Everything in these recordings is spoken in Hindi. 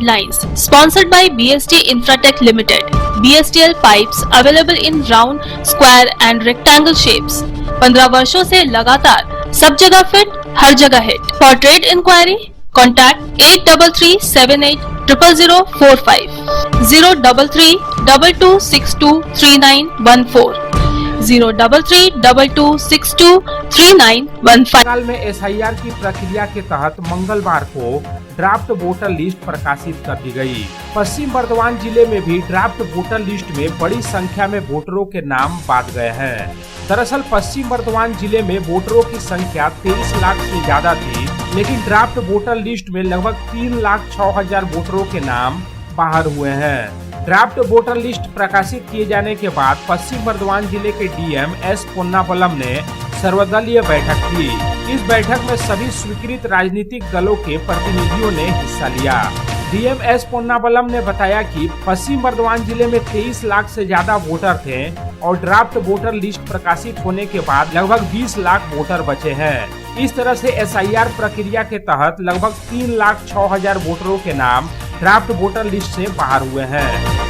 lines. Sponsored by BST Infratech Limited. BSTL pipes available in round, square and rectangle shapes. 15 वर्षों से लगातार सब जगह फिट, हर जगह hit. For trade inquiry, contact 8338000045, 03322623914, 03322623915. Bengal में SIR की प्रक्रिया के तहत मंगलवार को ड्राफ्ट वोटर लिस्ट प्रकाशित कर दी गई। पश्चिम बर्धमान जिले में भी ड्राफ्ट वोटर लिस्ट में बड़ी संख्या में वोटरों के नाम बांट गए हैं। दरअसल पश्चिम बर्धमान जिले में वोटरों की संख्या 23 लाख से ज्यादा थी, लेकिन ड्राफ्ट वोटर लिस्ट में लगभग 3,06,000 वोटरों के नाम बाहर हुए हैं। ड्राफ्ट वोटर लिस्ट प्रकाशित किए जाने के बाद पश्चिम बर्धमान जिले के DM S पोन्नावलम ने सर्वदलीय बैठक की। इस बैठक में सभी स्वीकृत राजनीतिक दलों के प्रतिनिधियों ने हिस्सा लिया। DM S पोन्नावलम ने बताया कि पश्चिम बर्धमान जिले में 23 लाख से ज्यादा वोटर थे और ड्राफ्ट वोटर लिस्ट प्रकाशित होने के बाद लगभग 20 लाख वोटर बचे हैं। इस तरह से SIR प्रक्रिया के तहत लगभग 3,06,000 वोटरों के नाम ड्राफ्ट वोटर लिस्ट से बाहर हुए हैं।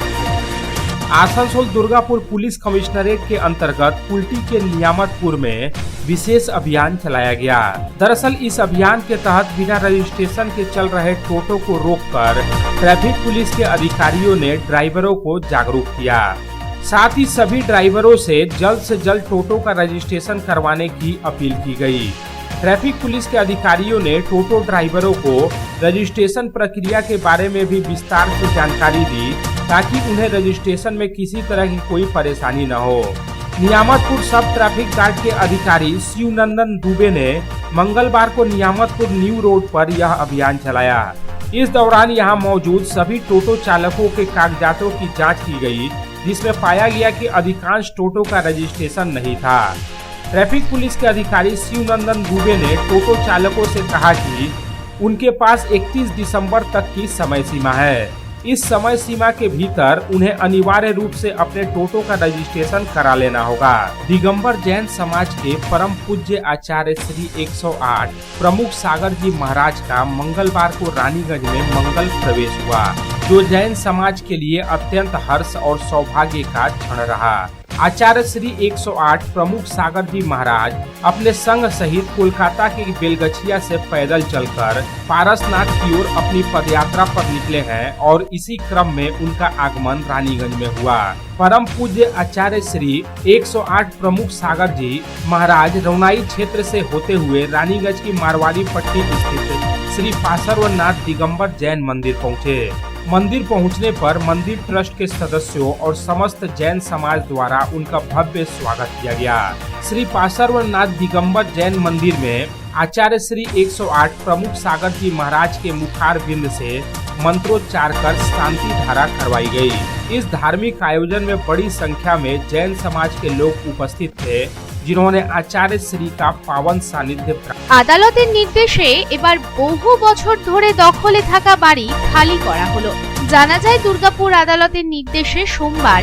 आसनसोल दुर्गापुर पुलिस कमिश्नरेट के अंतर्गत कुल्टी के नियामतपुर में विशेष अभियान चलाया गया। दरअसल इस अभियान के तहत बिना रजिस्ट्रेशन के चल रहे टोटो को रोककर ट्रैफिक पुलिस के अधिकारियों ने ड्राइवरों को जागरूक किया। साथ ही सभी ड्राइवरों से जल्द टोटो का रजिस्ट्रेशन करवाने की अपील की गई। ट्रैफिक पुलिस के अधिकारियों ने टोटो ड्राइवरों को रजिस्ट्रेशन प्रक्रिया के बारे में भी विस्तार से जानकारी दी ताकि उन्हें रजिस्ट्रेशन में किसी तरह की कोई परेशानी न हो। नियामतपुर सब ट्रैफिक गार्ड के अधिकारी शिवनंदन दुबे ने मंगलवार को नियामतपुर न्यू रोड पर यह अभियान चलाया। इस दौरान यहां मौजूद सभी टोटो चालकों के कागजातों की जांच की गई, जिसमें पाया गया कि अधिकांश टोटो का रजिस्ट्रेशन नहीं था। ट्रैफिक पुलिस के अधिकारी शिवनंदन दुबे ने टोटो चालकों से कहा कि उनके पास 31 दिसंबर तक की समय सीमा है। इस समय सीमा के भीतर उन्हें अनिवार्य रूप से अपने टोटो का रजिस्ट्रेशन करा लेना होगा। दिगंबर जैन समाज के परम पूज्य आचार्य श्री 108 प्रमुख सागर जी महाराज का मंगलवार को रानीगंज में मंगल प्रवेश हुआ, जो जैन समाज के लिए अत्यंत हर्ष और सौभाग्य का क्षण रहा। आचार्य श्री 108 प्रमुख सागर जी महाराज अपने संघ सहित कोलकाता के बेलगछिया से पैदल चलकर पारसनाथ की ओर अपनी पदयात्रा पर निकले हैं और इसी क्रम में उनका आगमन रानीगंज में हुआ। परम पूज्य आचार्य श्री 108 प्रमुख सागर जी महाराज रौनाई क्षेत्र से होते हुए रानीगंज की मारवाड़ी पट्टी स्थित श्री पार्श्वनाथ दिगंबर जैन मंदिर पहुँचे। मंदिर पहुंचने पर मंदिर ट्रस्ट के सदस्यों और समस्त जैन समाज द्वारा उनका भव्य स्वागत किया गया। श्री पार्श्वनाथ दिगंबर जैन मंदिर में आचार्य श्री 108 प्रमुख सागर जी महाराज के मुखार बिंद से मंत्रोच्चार कर शांति धारा करवाई गई। इस धार्मिक आयोजन में बड़ी संख्या में जैन समाज के लोग उपस्थित थे, जिन्होंने आचार्य श्री का पावन सानिध्य प्राप्त। আদালতের নির্দেশে এবার বহু বছর ধরে দখলে থাকা বাড়ি খালি করা হলো। জানা যায় দুর্গাপুর আদালতের নির্দেশে সোমবার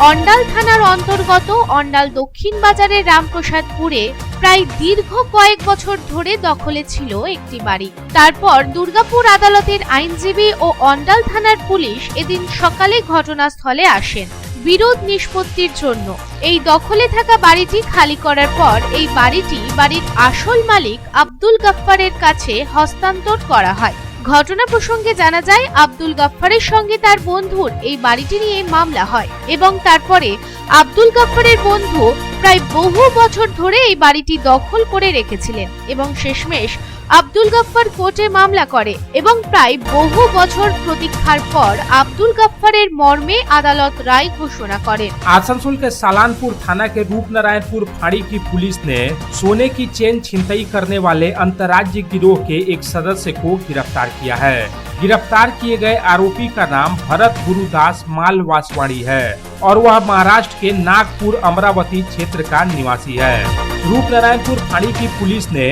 অন্ডাল থানার অন্তর্গত অন্ডাল দক্ষিণ বাজারের রামপ্রসাদপুরে প্রায় দীর্ঘ কয়েক বছর ধরে দখলে ছিল একটি বাড়ি। তারপর দুর্গাপুর আদালতের আইনজীবী ও অন্ডাল থানার পুলিশ এদিন সকালে ঘটনাস্থলে আসেন বিরোধ নিষ্পত্তির জন্য। এই দখলে থাকা বাড়িটি খালি করার পর এই বাড়ির আসল মালিক আব্দুল গাফফারের কাছে হস্তান্তর করা হয়। ঘটনা প্রসঙ্গে জানা যায় আব্দুল গাফফারের সঙ্গে তার বন্ধুর এই বাড়িটি নিয়ে মামলা হয় এবং তারপরে আব্দুল গাফফারের বন্ধু প্রায় বহু বছর ধরে এই বাড়িটি দখল করে রেখেছিলেন এবং শেষমেশ আব্দুল গাফফার কোর্টে মামলা করে এবং প্রায় বহু বছর প্রতীক্ষার পর আব্দুল গাফফারের মর্মে আদালত রায় ঘোষণা করেন। आसनसोल के सालानपुर थाना के रूपनारायणपुर फाड़ी की पुलिस ने सोने की चेन छिनतई करने वाले अंतर्राज्यीय गिरोह के एक सदस्य को गिरफ्तार किया है। गिरफ्तार किए गए आरोपी का नाम भरत गुरुदास मालवासवाड़ी है और वह महाराष्ट्र के नागपुर अमरावती क्षेत्र का निवासी है। रूपनारायणपुर फाड़ी की पुलिस ने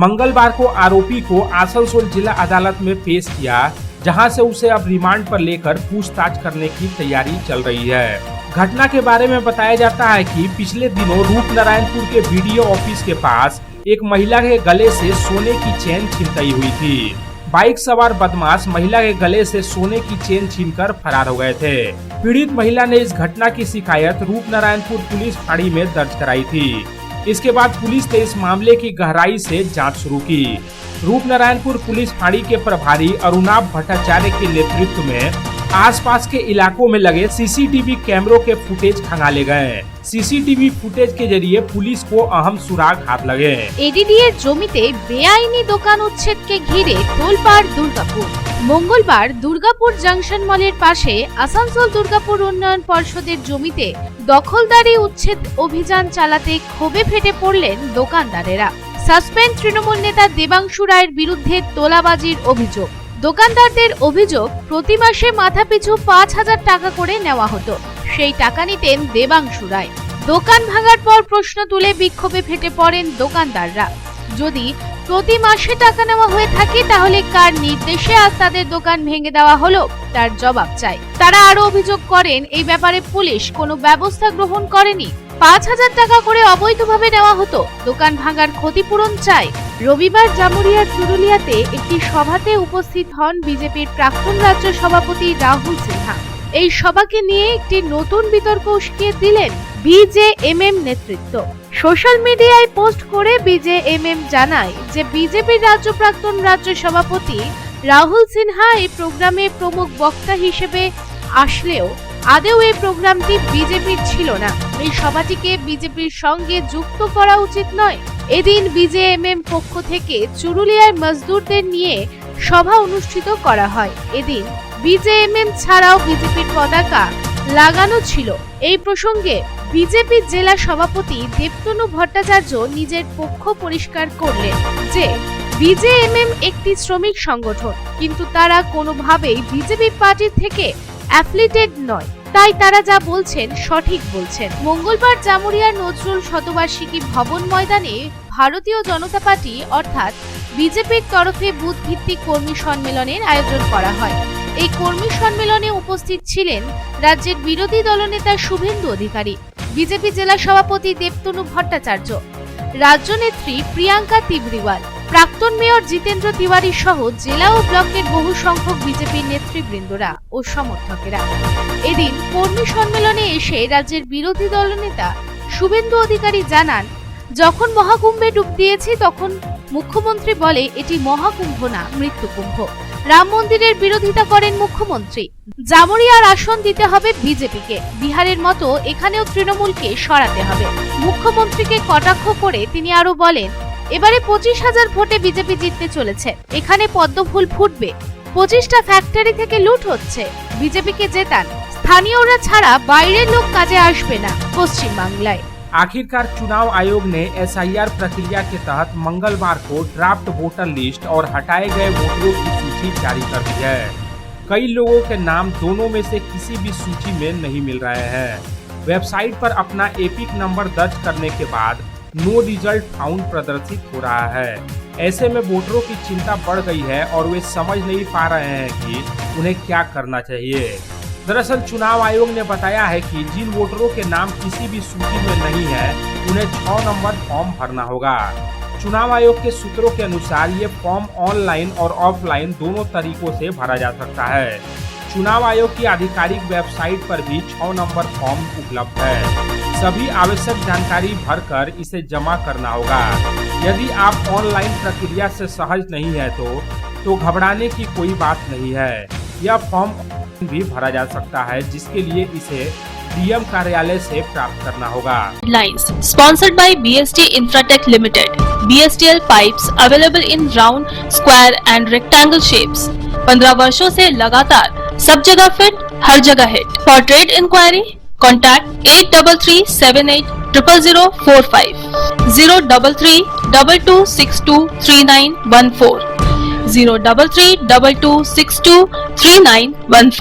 मंगलवार को आरोपी को आसनसोल जिला अदालत में पेश किया, जहां से उसे अब रिमांड पर लेकर पूछताछ करने की तैयारी चल रही है। घटना के बारे में बताया जाता है कि पिछले दिनों रूपनारायणपुर के BDO ऑफिस के पास एक महिला के गले से सोने की चेन छिनतई हुई थी, बाइक सवार बदमाश महिला के गले से सोने की चेन छीनकर फरार हो गए थे। पीड़ित महिला ने इस घटना की शिकायत रूपनारायणपुर पुलिस फाड़ी में दर्ज कराई थी। इसके बाद पुलिस ने इस मामले की गहराई से जांच शुरू की। रूपनारायणपुर पुलिस फाड़ी के प्रभारी अरुणाभ भट्टाचार्य के नेतृत्व में आसपास के इलाकों में लगे सीसीटीवी कैमरों के फुटेज खंगाले गए। सीसीटीवी फुटेज के जरिए पुलिस को अहम सुराग हाथ लगे। এডিডিএর জমিতে বেআইনি দোকান উচ্ছেদকে ঘিরে তোলপাড় দুর্গাপুর। মঙ্গলবার দুর্গাপুর জংশন মলের পাশে আসানসোল দুর্গাপুর উন্নয়ন পর্ষদের জমিতে দখলদারি উচ্ছেদ অভিযান চালাতে ক্ষোভে ফেটে পড়লেন দোকানদারেরা। সাসপেন্ড তৃণমূল নেতা দেবাংশু রায়ের বিরুদ্ধে তোলাবাজির অভিযোগ। দোকানদারদের অভিযোগ, প্রতি মাসে মাথাপিছু ৫,০০০ টাকা করে নেওয়া হতো। সেই টাকা নিতেন দেবাংশু রায়। দোকান ভাঙার পর প্রশ্ন তুলে বিক্ষোভে ফেটে পড়েন দোকানদাররা। যদি প্রতি মাসে টাকা নেওয়া হয়ে থাকে তাহলে কার নির্দেশে আজ তাদের দোকান ভেঙে দেওয়া হলো তার জবাব চাই। তারা আরো অভিযোগ করেন, এই ব্যাপারে পুলিশ কোনো ব্যবস্থা গ্রহণ করেনি। ৫,০০০ টাকা করে অবৈধভাবে নেওয়া হতো। দোকান ভাঙার ক্ষতিপূরণ চাই। রবিবার জামুরিয়ার চুরুলিয়াতে একটি সভাতে উপস্থিত হন বিজেপির প্রাক্তন রাজ্য সভাপতি রাহুল সিনহা। এই সভাকে নিয়ে একটি নতুন বিতর্ক উস্কিয়ে দিলেন বিজেএমএম নেতৃত্ব। সোশ্যাল মিডিয়ায় পোস্ট করে বিজেএমএম জানায় যে বিজেপির প্রাক্তন রাজ্য সভাপতি রাহুল সিনহা এই প্রোগ্রামে প্রমুখ বক্তা হিসেবে আসলেও আদৌ এই প্রোগ্রামটি বিজেপির ছিল না। এই সভাটিকে বিজেপির সঙ্গে যুক্ত করা উচিত নয়। এদিন বিজেএমএম পক্ষ থেকে চুরুলিয়ায় মজদুরদের নিয়ে সভা অনুষ্ঠিত করা হয়। এদিন বিজেএমএম ছাড়াও বিজেপির পতাকা লাগানো ছিল। এই প্রসঙ্গে বিজেপি জেলা সভাপতি দেবতনু ভট্টাচার্য নিজের পক্ষ পরিষ্কার করলেন যে বিজেএমএম একটি শ্রমিক সংগঠন, কিন্তু তারা কোনোভাবেই বিজেপি পার্টির থেকে অ্যাফিলিয়েটেড নয়, তাই তারা যা বলছেন সঠিক বলছেন। মঙ্গলবার জামুরিয়ার নজরুল শতবার্ষিকী ভবন ময়দানে ভারতীয় জনতা পার্টি অর্থাৎ বিজেপির তরফে বুথ ভিত্তিক কর্মী সম্মেলনের আয়োজন করা হয়। এই কর্মী সম্মেলনে উপস্থিত ছিলেন রাজ্যের বিরোধী দলনেতা শুভেন্দু অধিকারী, বিজেপি জেলা সভাপতি দেবতনু ভট্টাচার্য, রাজ্য নেত্রী প্রিয়াঙ্কা তিবরিওয়াল, প্রাক্তন মেয়র জিতেন্দ্র তিওয়ারি সহ জেলা ও ব্লকের বহু সংখ্যক বিজেপির নেতৃবৃন্দরা ও সমর্থকেরা। এদিন কর্মী সম্মেলনে এসে রাজ্যের বিরোধী দলনেতা শুভেন্দু অধিকারী জানান, যখন মহাকুম্ভে ডুব দিয়েছি তখন মুখ্যমন্ত্রী বলে এটি মহাকুম্ভ না, মৃত্যুকুম্ভ। রাম মন্দিরের বিরোধিতা করেন মুখ্যমন্ত্রী। জামুরিয়ার আসন দিতে হবে বিজেপিকে, বিহারের মতো এখানেও তৃণমূলকে সরাতে হবে। মুখ্যমন্ত্রীকে কটাক্ষ করে তিনি আরো বলেন, এবারে 25,000 ভোটে বিজেপি জিততে চলেছে, এখানে পদ্মফুল ফুটবে। 25টা ফ্যাক্টরি থেকে লুট হচ্ছে, বিজেপিকে জেতান। স্থানীয়রা ছাড়া বাইরের লোক কাজে আসবে না পশ্চিম বাংলায়। आखिरकार चुनाव आयोग ने एसआईआर प्रक्रिया के तहत मंगलवार को ड्राफ्ट वोटर लिस्ट और हटाए गए वोटरों की सूची जारी कर दी है। कई लोगों के नाम दोनों में से किसी भी सूची में नहीं मिल रहे हैं। वेबसाइट पर अपना एपिक नंबर दर्ज करने के बाद नो रिजल्ट फाउंड प्रदर्शित हो रहा है। ऐसे में वोटरों की चिंता बढ़ गई है और वे समझ नहीं पा रहे हैं कि उन्हें क्या करना चाहिए। दरअसल चुनाव आयोग ने बताया है कि जिन वोटरों के नाम किसी भी सूची में नहीं है उन्हें 6 नंबर फॉर्म भरना होगा। चुनाव आयोग के सूत्रों के अनुसार ये फॉर्म ऑनलाइन और ऑफलाइन दोनों तरीकों से भरा जा सकता है। चुनाव आयोग की आधिकारिक वेबसाइट पर भी 6 नंबर फॉर्म उपलब्ध है। सभी आवश्यक जानकारी भरकर इसे जमा करना होगा। यदि आप ऑनलाइन प्रक्रिया से सहज नहीं है तो घबराने की कोई बात नहीं है। यह फॉर्म भी भरा जा सकता है, जिसके लिए इसे डीएम कार्यालय से प्राप्त करना होगा। Lines sponsored by BST Infratech Limited. BSTL pipes available in round, square and rectangle shapes. 15 वर्षों से लगातार सब जगह फिट, हर जगह hit. For trade inquiry, contact 8337800045, 03322623914, 03322623915.